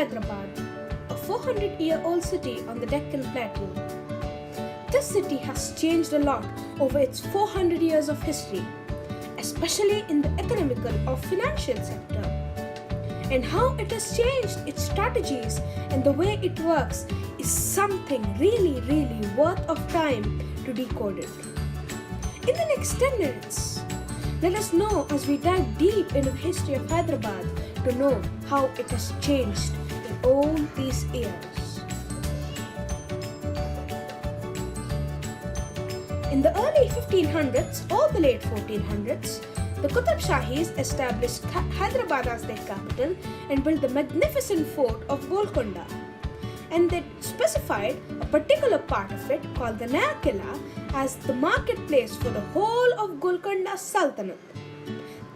Hyderabad, a 400-year-old city on the Deccan Plateau. This city has changed a lot over its 400 years of history, especially in the economical or financial sector. And how it has changed its strategies and the way it works is something really worth of time to decode it. In the next 10 minutes, let us know as we dive deep into the history of Hyderabad to know how it has changed in all these years. In the early 1500s or the late 1400s, the Qutub Shahis established Hyderabad as their capital and built the magnificent fort of Golconda. And they specified a particular part of it called the Naya Qila as the marketplace for the whole of Golconda Sultanate.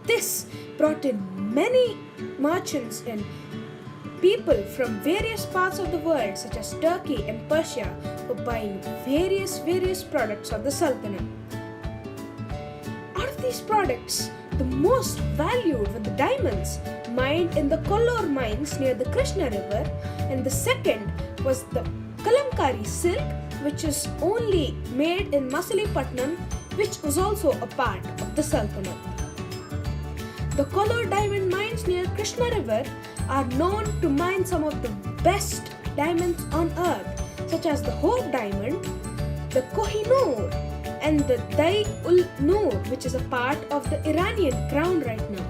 This brought in many merchants and people from various parts of the world such as Turkey and Persia for buying various products of the Sultanate. Out of these products, the most valued were the diamonds mined in the Kollur mines near the Krishna River, and the second was the Kalamkari silk, which is only made in Masalipatnam, which was also a part of the Sultanate. The Kollur diamond mines near Krishna River are known to mine some of the best diamonds on earth, such as the Hope diamond, the Kohinoor, and the Dai-ul-Noor, which is a part of the Iranian crown right now.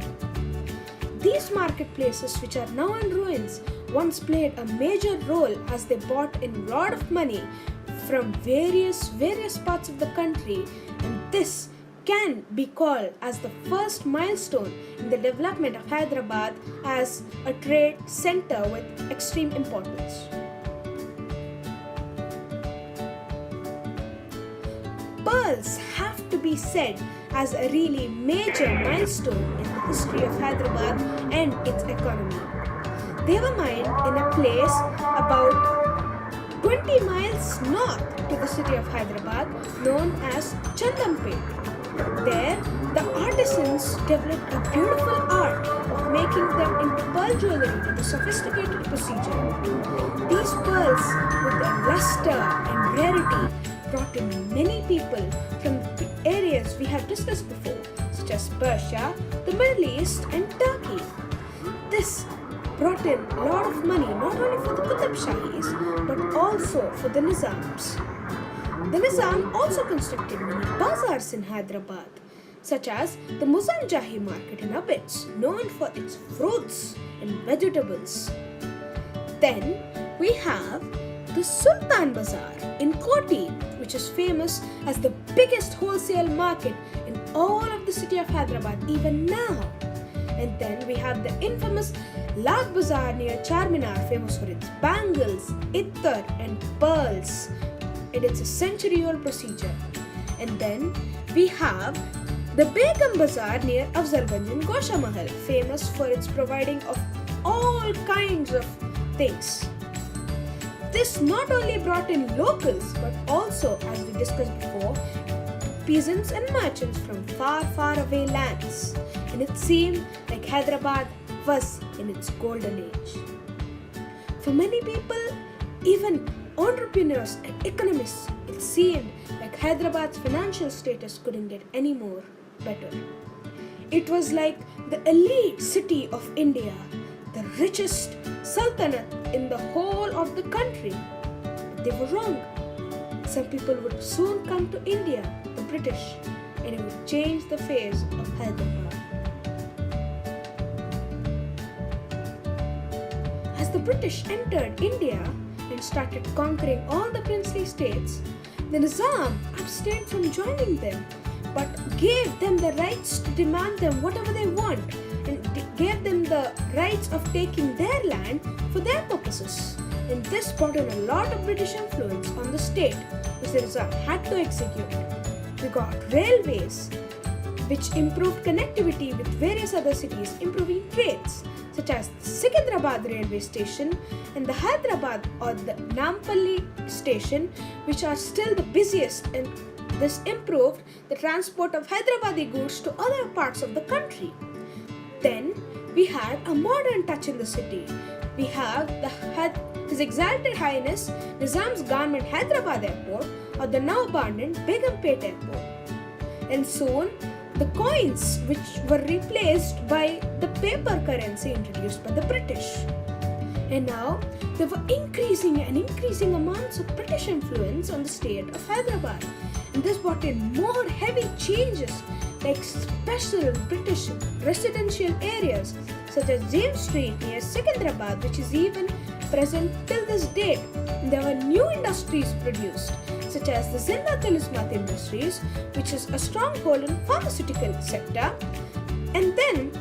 These marketplaces, which are now in ruins, once played a major role as they brought in a lot of money from various parts of the country, and this can be called as the first milestone in the development of Hyderabad as a trade center with extreme importance. Pearls have to be said as a really major milestone in the history of Hyderabad and its economy. They were mined in a place about 20 miles north to the city of Hyderabad known as Chandampet. There, the artisans developed a beautiful art of making them into pearl jewelry with a sophisticated procedure. These pearls, with their luster and rarity, brought in many people from the areas we have discussed before, such as Persia, the Middle East, and Turkey. This brought in a lot of money not only for the Qutub Shahis but also for the Nizams. The Nizam also constructed many bazaars in Hyderabad, such as the Muzanjahi market in Abits, known for its fruits and vegetables. Then we have the Sultan Bazaar in Koti, which is famous as the biggest wholesale market in all of the city of Hyderabad even now. And then we have the infamous Lal Bazaar near Charminar, famous for its bangles, ittar and pearls. And it's a century-old procedure. And then we have the Begum Bazaar near Afzalganj in Gosha Mahal, famous for its providing of all kinds of things. This not only brought in locals but also, as we discussed before, peasants and merchants from far away lands. And it seemed like Hyderabad was in its golden age. For many people, even entrepreneurs and economists, it seemed like Hyderabad's financial status couldn't get any more better. It was like the elite city of India, the richest sultanate in the whole of the country. But they were wrong. Some people would soon come to India, the British, and it would change the face of Hyderabad. As the British entered India and started conquering all the princely states, the Nizam abstained from joining them, but gave them the rights to demand them whatever they want, and gave them the rights of taking their land for their purposes. And this brought in a lot of British influence on the state, which the Nizam had to execute. We got railways, which improved connectivity with various other cities, improving trades, such as the Secunderabad railway station and the Hyderabad or the Nampally station, which are still the busiest, and this improved the transport of Hyderabadi goods to other parts of the country. Then we had a modern touch in the city we have His Exalted Highness Nizam's Government Hyderabad Airport or the now abandoned Begumpet Airport. And soon, the coins which were replaced by the paper currency introduced by the British. And now, there were increasing amounts of British influence on the state of Hyderabad. And this brought in more heavy changes like special British residential areas such as James Street near Secunderabad, which is even present till this date. And there were new industries produced such as the Zinda Talismat Industries, which is a stronghold in pharmaceutical sector. And then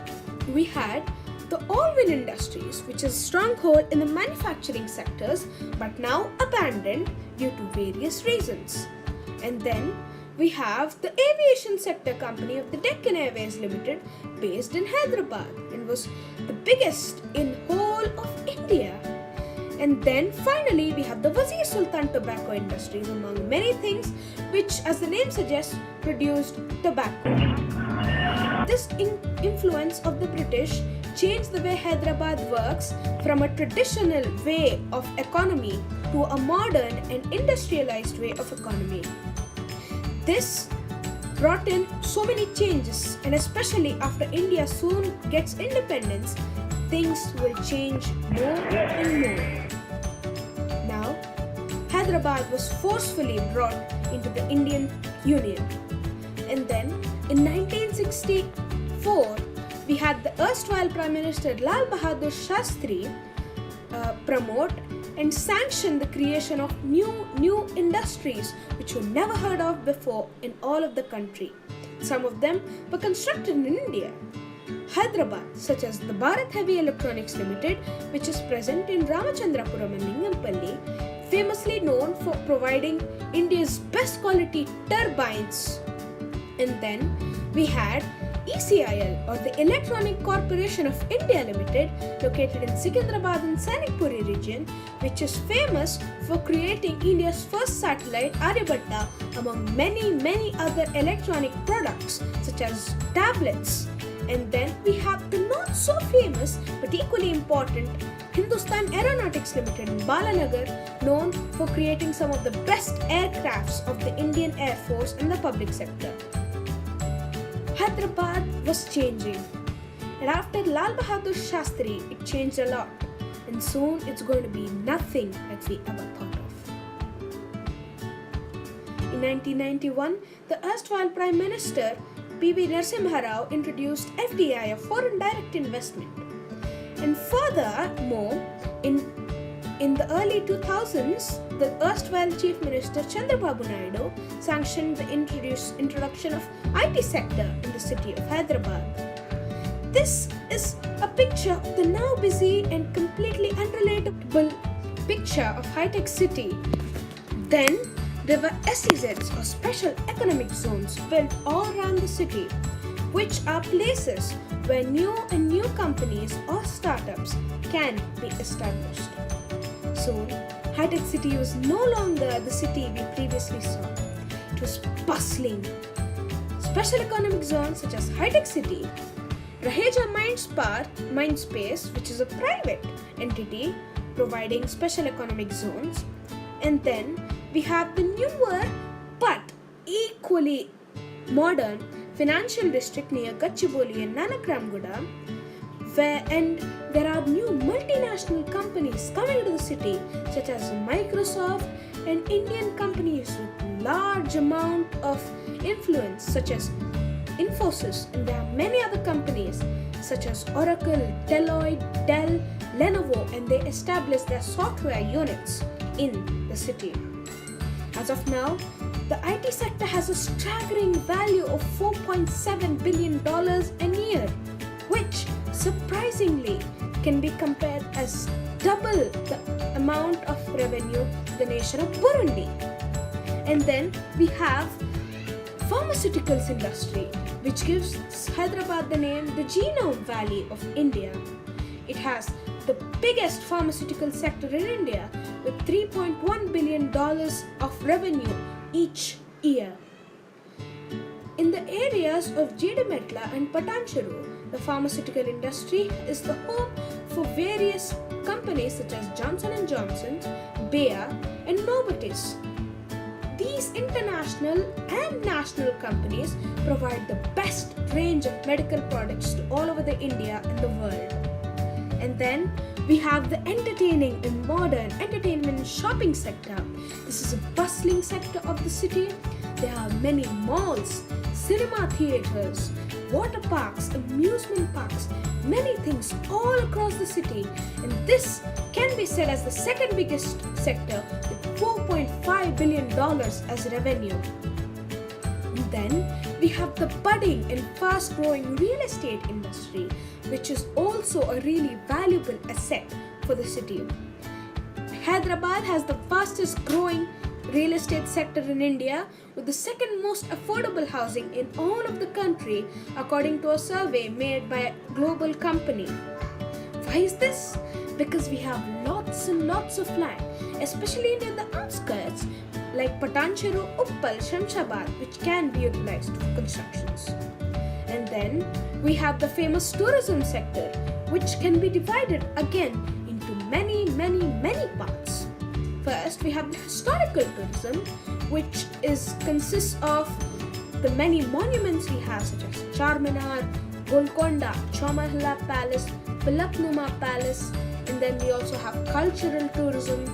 we had the Orwin Industries, which is a stronghold in the manufacturing sectors but now abandoned due to various reasons. And then we have the aviation sector company of the Deccan Airways Limited based in Hyderabad and was the biggest in whole of India. And then finally we have the Wazir Sultan Tobacco Industries, among many things, which as the name suggests produced tobacco. This influence of the British changed the way Hyderabad works from a traditional way of economy to a modern and industrialized way of economy. This brought in so many changes, and especially after India soon gets independence, things will change more and more. Now, Hyderabad was forcefully brought into the Indian Union. And then in 1964, we had the erstwhile Prime Minister Lal Bahadur Shastri promote and sanction the creation of new industries which were never heard of before in all of the country. Some of them were constructed in India. Hyderabad, such as the Bharat Heavy Electronics Limited, which is present in Ramachandrapuram and Lingampalli, famously known for providing India's best quality turbines. And then we had ECIL, or the Electronic Corporation of India Limited, located in Secunderabad and Sanikpuri region, which is famous for creating India's first satellite Aryabhatta, among many other electronic products such as tablets. And then we have the not so famous but equally important Hindustan Aeronautics Limited in Balanagar, known for creating some of the best aircrafts of the Indian Air Force in the public sector. Hyderabad was changing, and after Lal Bahadur Shastri, it changed a lot, and soon it's going to be nothing that we ever thought of. In 1991, the erstwhile Prime Minister P.V. Narasimha Rao introduced FDI, a foreign direct investment. And furthermore, in the early 2000s, the erstwhile Chief Minister Chandrababu Naidu sanctioned the introduction of IT sector in the city of Hyderabad. This is a picture of the now busy and completely unrelatable picture of high-tech city. Then there were SEZs, or Special Economic Zones, built all around the city, which are places where new companies or startups can be established. Soon, high-tech city was no longer the city we previously saw. It was bustling. Special economic zones such as high-tech city, Raheja Mindspace, which is a private entity providing special economic zones, and then we have the newer but equally modern financial district near Gachibowli and Nanakramguda, and there are new multinational companies coming to the city such as Microsoft and Indian companies with large amount of influence such as Infosys, and there are many other companies such as Oracle, Deloitte, Dell, Lenovo, and they establish their software units in the city. As of now, the IT sector has a staggering value of $4.7 billion a year, which surprisingly can be compared as double the amount of revenue the nation of Burundi. And then we have pharmaceuticals industry, which gives Hyderabad the name the Genome Valley of India. It has the biggest pharmaceutical sector in India with $3.1 billion of revenue each year. In the areas of Jidametla and Patancheru, the pharmaceutical industry is the home for various companies companies such as Johnson & Johnson, Bayer, and Novartis. These international and national companies provide the best range of medical products to all over the India and the world. And then we have the entertaining and modern entertainment and shopping sector. This is a bustling sector of the city. There are many malls, cinema theaters, water parks, amusement parks, many things all across the city. And this can be said as the second biggest sector with $4.5 billion as revenue. And then we have the budding and fast-growing real estate industry, which is also a really valuable asset for the city. Hyderabad has the fastest growing real estate sector in India with the second most affordable housing in all of the country according to a survey made by a global company. Why is this? Because we have lots and lots of land, especially near the outskirts like Patancheru, Uppal, Shamshabad, which can be utilized for constructions. And then we have the famous tourism sector, which can be divided again into many parts. First, we have the historical tourism, which consists of the many monuments we have, such as Charminar, Golconda, Chowmahalla Palace, Falaknuma Palace, and then we also have cultural tourism,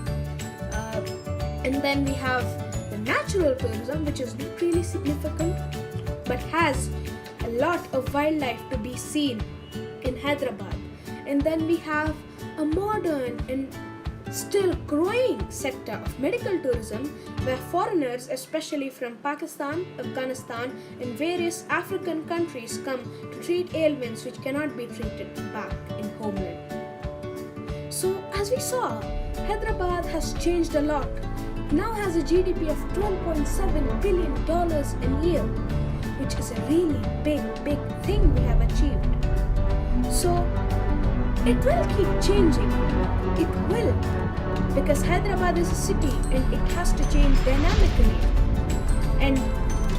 and then we have the natural tourism, which is not really significant but has a lot of wildlife to be seen in Hyderabad. And then we have a modern and still growing sector of medical tourism where foreigners, especially from Pakistan, Afghanistan, and various African countries, come to treat ailments which cannot be treated back in homeland. So as we saw, Hyderabad has changed a lot. It now has a GDP of $12.7 billion a year, which is a really big thing we have achieved. So it will keep changing. It will, because Hyderabad is a city and it has to change dynamically. And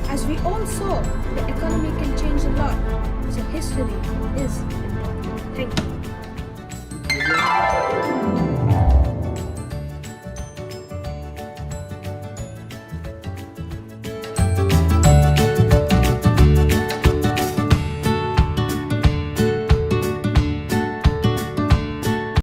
as we all saw, the economy can change a lot. So history is important. Thank you.